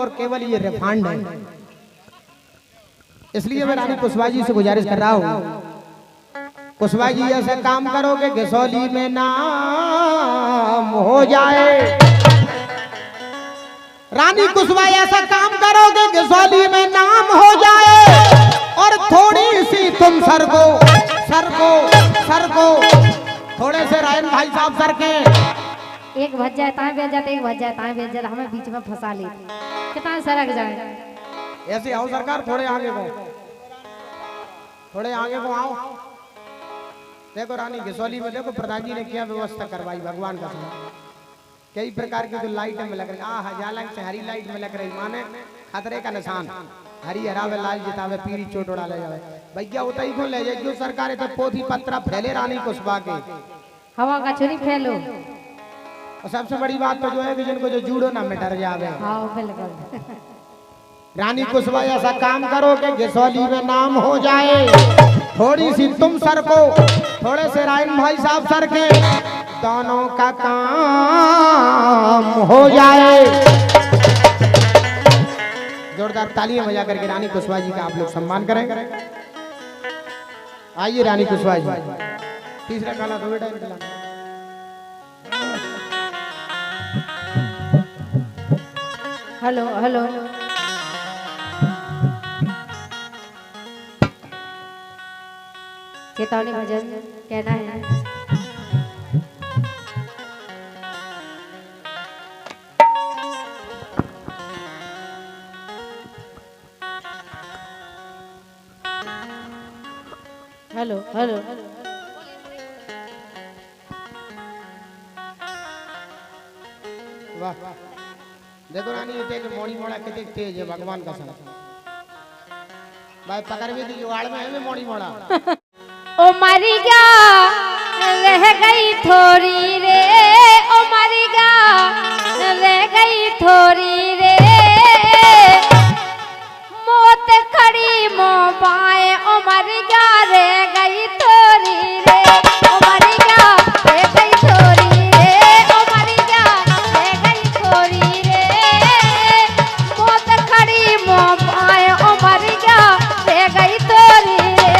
और केवल ये रिफांड है। इसलिए मैं रानी कुशवाहा जी से गुजारिश कर रहा हूँ, कुशवाहा जी ऐसा काम करोगे घसौली में नाम हो जाए। रानी कुशवाहा ऐसा काम करोगे घसौली में नाम हो जाए। और थोड़ी सी तुम सर को थोड़े से रायन भाई साहब सर के एक भज जाए ताए बेच जाते, एक भज जाए ताए बेच जाते, हमें बीच में फंसा ली कितना सरक जाए। ऐसे आओ सरकार, थोड़े आगे को, थोड़े आगे को आओ। देखो रानी घसौली में देखो प्रधान जी ने क्या व्यवस्था करवाई, भगवान का समय कई प्रकार की तो लाइट में लग रही, हजार से हरी लाइट में लग रही, माने खतरे का निशान। हरी हरावे लाल जितावे पीरी चोट उड़ा ले जावे। भैया होता ही क्यों ले जाए, जो सरकार तो पोथी पत्रा फैले रानी कुशवाहा के, हवा का छुरी फैलो। और सबसे बड़ी बात तो जो है कि जिनको जो जूड़ो ना में डर जावे। हाँ बिल्कुल। रानी कुशवाहा ऐसा काम करो कि घसौली में नाम हो जाए। थोड़ी सी तुम सर को, थोड़े से रायन भाई साहब सर के, दोनों का काम हो जाए। जोरदार तालियां बजा करके रानी कुशवाहा जी का आप लोग सम्मान करें। आइए रानी कुशवाहा जी, तीसरा गाना दो बेटा इनका। हेलो हेलो चेतावनी भजन कहना है। हेलो हेलो वाह देखो रानी ये तेज मोड़ी मोड़ा कितने तेज है, भगवान का समय भाई पकड़ भी दी जुगाड़ में है मोड़ी मोड़ा। ओ मरी गा रह गई थोड़ी रे, ओ मरी गा रह गई थोड़ी रे, मौत खड़ी मोह पाए, ओ मरी गा रह गई थोड़ी रे, ओ मरी गा रह गई थोड़ी रे, ओ मरी गा रह गई थोड़ी रे, मौत खड़ी मोह पाए, ओ मरी गा रह गई थोड़ी रे।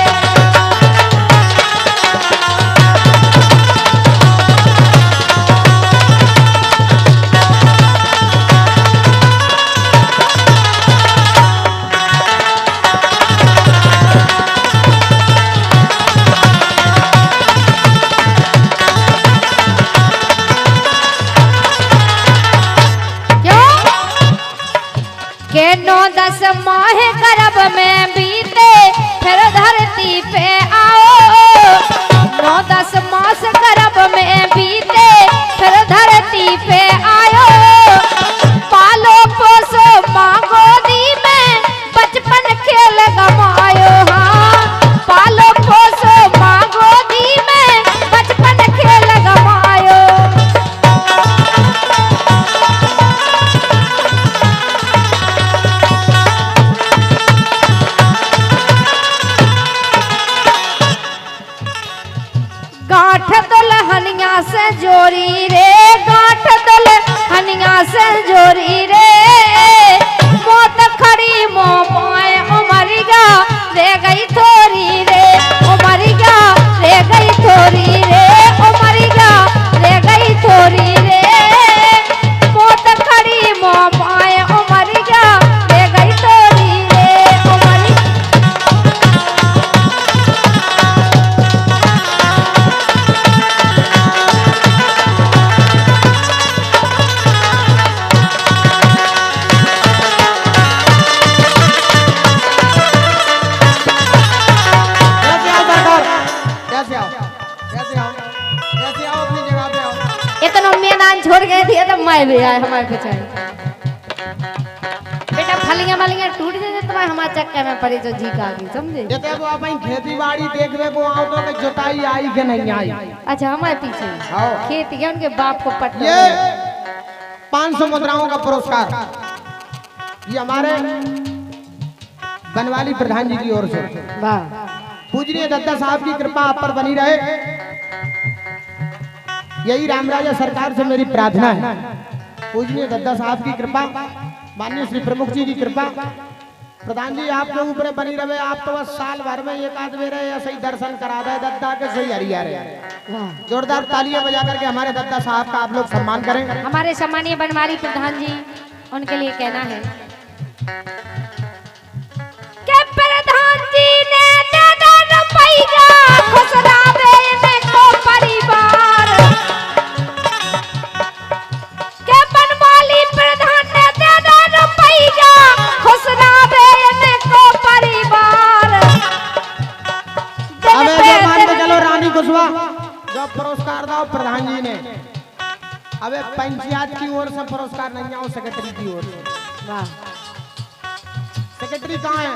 के 9-10 माह गर्भ में बीते, फिर धरती पे आओ। 9-10 मास गर्भ में बीते, फिर धरती पे आयो। पालो पोसो माँ गोदी में, बचपन खेल गमायो। हाँ पालो पोसो माँ गोदी में, बचपन खेल गमायो। गांठ दुल्हनिया से जोरी रे, गांठ दुल्हनिया से जोरी रे, मौत खड़ी मोह पाए, उमरिया रह गई थोड़ी रे, उमरिया रह गई थोड़ी रे, उमरिया रह गई थोड़ी रे, मौत खड़ी मोह पाए, उमरिया रह गई थोड़ी रे, उमरिया। इतना मैदान छोड़ गए थे तो मैं भी आए हमारे पीछे। बेटा फलियां मलियां टूट जाए तो हमारे चक्कर में पड़ी तो जी का गई, समझे। जते वो अपन खेती बाड़ी देखवे को आओ तो के जोताई आई के नहीं आई। अच्छा हमारे पीछे हाँ। खेती के उनके बाप को पट्टा। ये 500 मुद्राओं का पुरस्कार ये हमारे बनवाली प्रधान जी की ओर से। वाह। पूजनीय दत्ता साहब की कृपा आप पर बनी रहे, यही रामराजा सरकार से मेरी प्रार्थना है। पूजनीय दत्ता साहब की कृपा माननीय श्री प्रमुख जी की कृपा प्रधान जी आपके ऊपर बनी रहे। आप तो बस साल भर में एक आध बेर ऐसे ही दर्शन करा दे दद्दा के सही हरिया रहे। जोरदार तालियां बजा करके हमारे दद्दा साहब का आप लोग सम्मान करें। हमारे सम्मानीय बनवारी प्रधान जी, उनके लिए कहना है कि प्रधान जी ने दादा रुपया खुशरावे में को परिवार के बनवाली प्रधान ने दादा रुपया खुशरावे में को परिवार। अब जो मान के चलो रानी कुशवा जो पुरस्कार दो प्रधान जी ने, अबे पंचायत की ओर से पुरस्कार नहीं आओ, सेक्रेटरी की ओर से। वाह, सेक्रेटरी कहाँ है?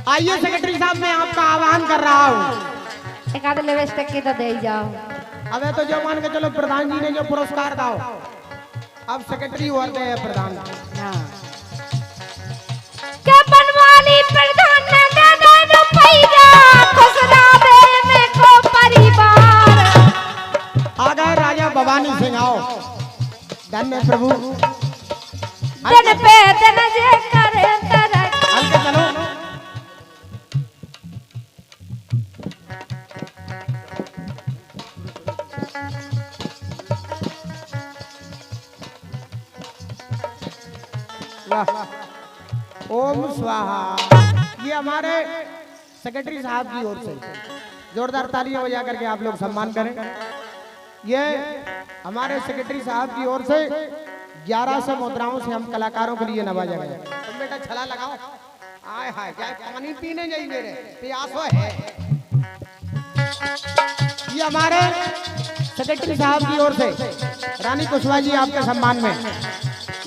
आइए सेक्रेटरी साहब, मैं आपका आह्वान कर रहा हूँ। एक आध लिपस्टिक की तो दे ही जाओ। अबे तो जो मान के चलो प्रधान जी ने जो पुरस्कार दो, अब सेक्रेटरी और दे प्रधान। के बनवाली प्रधान ने दादा रुपया खुशरावे में को परिवार। आ गए राजा भवानी सिंह, आओ। धन्य प्रभु। दिन पे दिन जे करे तरक्की। हल्के चलो। वाह, ओम स्वाहा। ये हमारे सेक्रेटरी साहब की ओर से जोरदार तालियां बजा करके आप लोग सम्मान करें। ये हमारे सेक्रेटरी साहब की ओर से 1100 मुद्राओं से हम कलाकारों के लिए नवाजा गया। तुम बेटा छला लगाओ। आय हाय, क्या पानी पीने जाइए मेरे प्यासो है। ये हमारे सेक्रेटरी साहब की ओर से रानी कुशवा जी आपके सम्मान में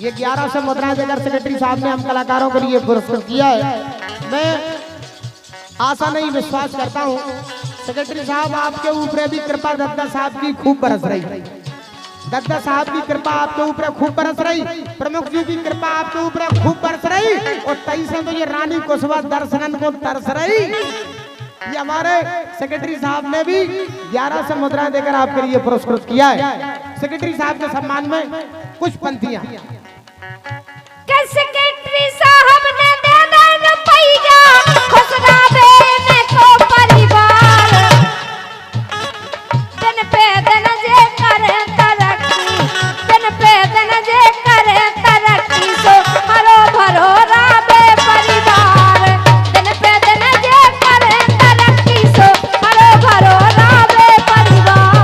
ये 1100 मुद्राएं देकर सेक्रेटरी साहब ने हम कलाकारों के लिए पुरस्कृत किया है। मैं आशा नहीं विश्वास करता हूँ सेक्रेटरी साहब आपके ऊपर भी कृपा दद्दा साहब की खूब बरस रही। दद्दा साहब की कृपा आपके ऊपर खूब बरस रही, प्रमुख जी की कृपा आपके ऊपर खूब बरस रही, और 23 तो ये रानी कुशवा दर्शनन को तरस रही। ये हमारे सेक्रेटरी साहब ने भी 1100 मुद्राएं देकर आपके लिए पुरस्कृत किया है। सेक्रेटरी साहब के सम्मान में कुछ पंक्तियां। सेक्रेटरी साहब ने दादा रुपया खुशरावे में को परिवार। दिन पे दिन जे करे तरक्की, दिन पे दिन जे करे तरक्की, सो हरो भरो रावे परिवार। दिन पे दिन जे करे तरक्की, सो हरो भरो रावे परिवार।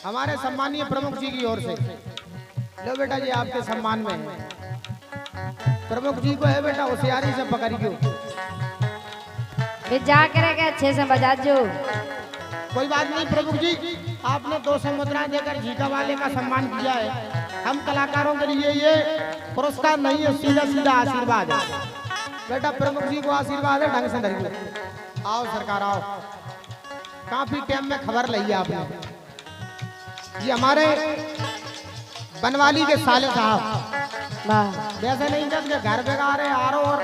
हमारे सम्मानीय प्रमुख जी की ओर से लो बेटा जी आपके सम्मान में प्रमुख जी को है बेटा होशियारी से पकड़ियो। जा करेगा अच्छे से बजा जो। कोई बात नहीं प्रमुख जी, आपने 200 मुद्राएं देकर जीका वाले का सम्मान किया है। हम कलाकारों के लिए ये पुरस्कार नहीं है, सीधा सीधा आशीर्वाद है। बेटा प्रमुख जी को आशीर्वाद है, ढंग से धरिए। आओ सरकार आओ, काफी टाइम में खबर ली आपने। ये हमारे बनवाली के साले साहब वैसे नहीं जब घर बेगारे आरो और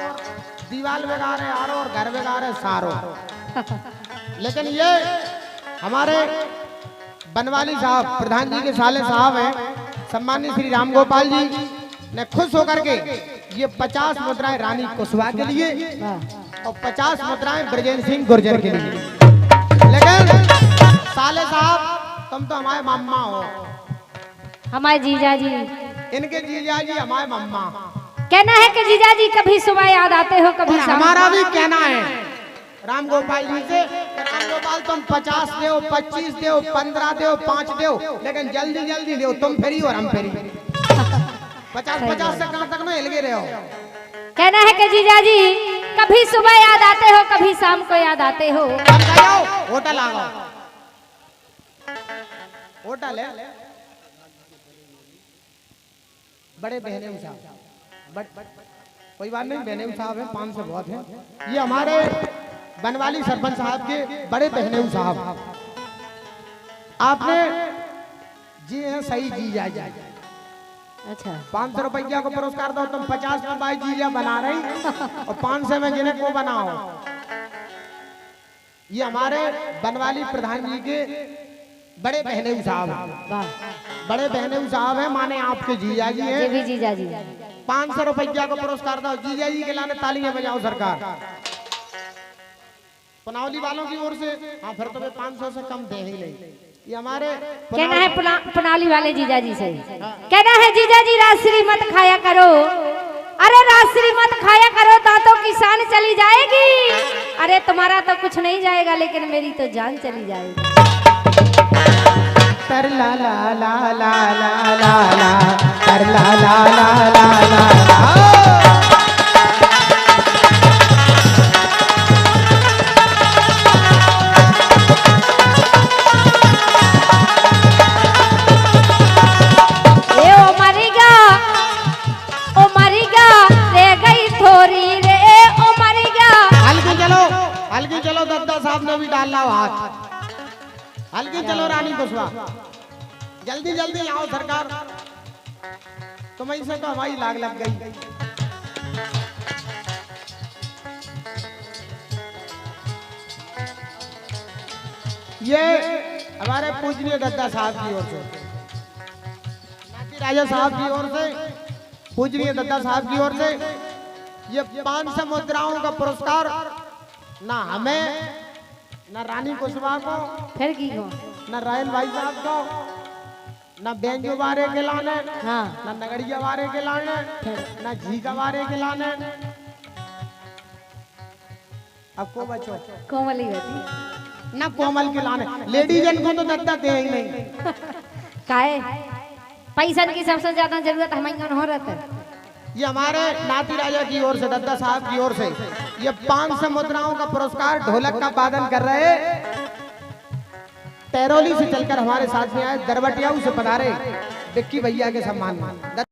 दीवाल बेगारे आरो और घर बेगारे सारो, लेकिन ये हमारे बनवाली साहब प्रधान जी के साले साहब हैं। सम्मानित श्री राम गोपाल जी ने खुश होकर के ये 50 मुद्राएं रानी कुशवा के लिए और 50 मुद्राएं ब्रजेंद्र सिंह गुर्जर के लिए। लेकिन साले साहब तुम तो हमारे मामा हो, हमारे जीजा जी। इनके जीजा जी हमारे मामा। कहना है कि जीजा जी कभी सुबह याद आते हो, कभी शाम। हमारा भी कहना है राम गोपाल जी से, राम गोपाल तुम 50 दो, 25 दो, 15 दो, 5 दो, लेकिन जल्दी जल्दी दो, तुम फेरी और हम फेरी। 50-50 से कहां तक ना हिल गए रहे हो। कहना है कि जीजा जी कभी सुबह याद आते हो, कभी शाम को याद आते हो। होटल आ गो, होटल है बड़े बहने साहब, कोई बात नहीं, बहने साहब है, 5 से बहुत है। ये हमारे बनवाली सरपंच साहब के बड़े बहने साहब, आपने जी हैं सही जीजा जी। अच्छा 500 रुपया को पुरस्कार दो, तुम 50 में भाई जीजा बना रही और 500 में जिन्हें को बनाओ। ये हमारे बनवाली प्रधान जी के बड़े बहने साहब, बड़े बहने साहब है, माने आपके जीजा जी हैं। भी जीजा जी 500 रुपया को पुरस्कार दो, जीजा जी के लाने तालियां बजाओ सरकार। पनौली वालों की ओर से हाँ, फिर तो 500 से कम दे ही नहीं। ये हमारे कहना है पनौली वाले जीजा जी से, कहना है जीजा जी राजश्री मत खाया करो। अरे राजश्री मत खाया करो, दांतों की शान चली जाएगी। अरे तुम्हारा तो कुछ नहीं जाएगा, लेकिन मेरी तो जान चली जाएगी। कर ला ला ला ला ला ला ला, कर ला ला ला ला ला। हल्की चलो, दद्दा साहब ने भी डाला हाथ। हल्की चलो रानी कुशवाहा, जल्दी जल्दी आओ सरकार, तुम्हें से तो हमारी लाग लग गई। ये हमारे पूजनीय दद्दा साहब की ओर से, नाती राजा साहब की ओर से, पूजनीय दद्दा साहब की ओर से ये 500 मुद्राओं का पुरस्कार ना हमें, ना रानी कुशवाहा को, फिर की हो, ना रायन भाई साहब को, ना बेंजो वारे के लाने, हाँ ना नगड़िया वारे के लाने, ना झीका वारे के लाने। अब को बचो, कोमली होती ना कोमल के लाने, लेडीजन को तो दत्ता दे ही नहीं। काहे पैसा की सबसे ज्यादा जरूरत हमें हो रहता है। ये हमारे नाती राजा की ओर से, दद्दा साहब की ओर से ये 500 मुद्राओं का पुरस्कार ढोलक का वादन कर रहे टैरोली से चलकर हमारे साथ में आए, दरबटियाऊ से पधारे विक्की भैया के सम्मान में।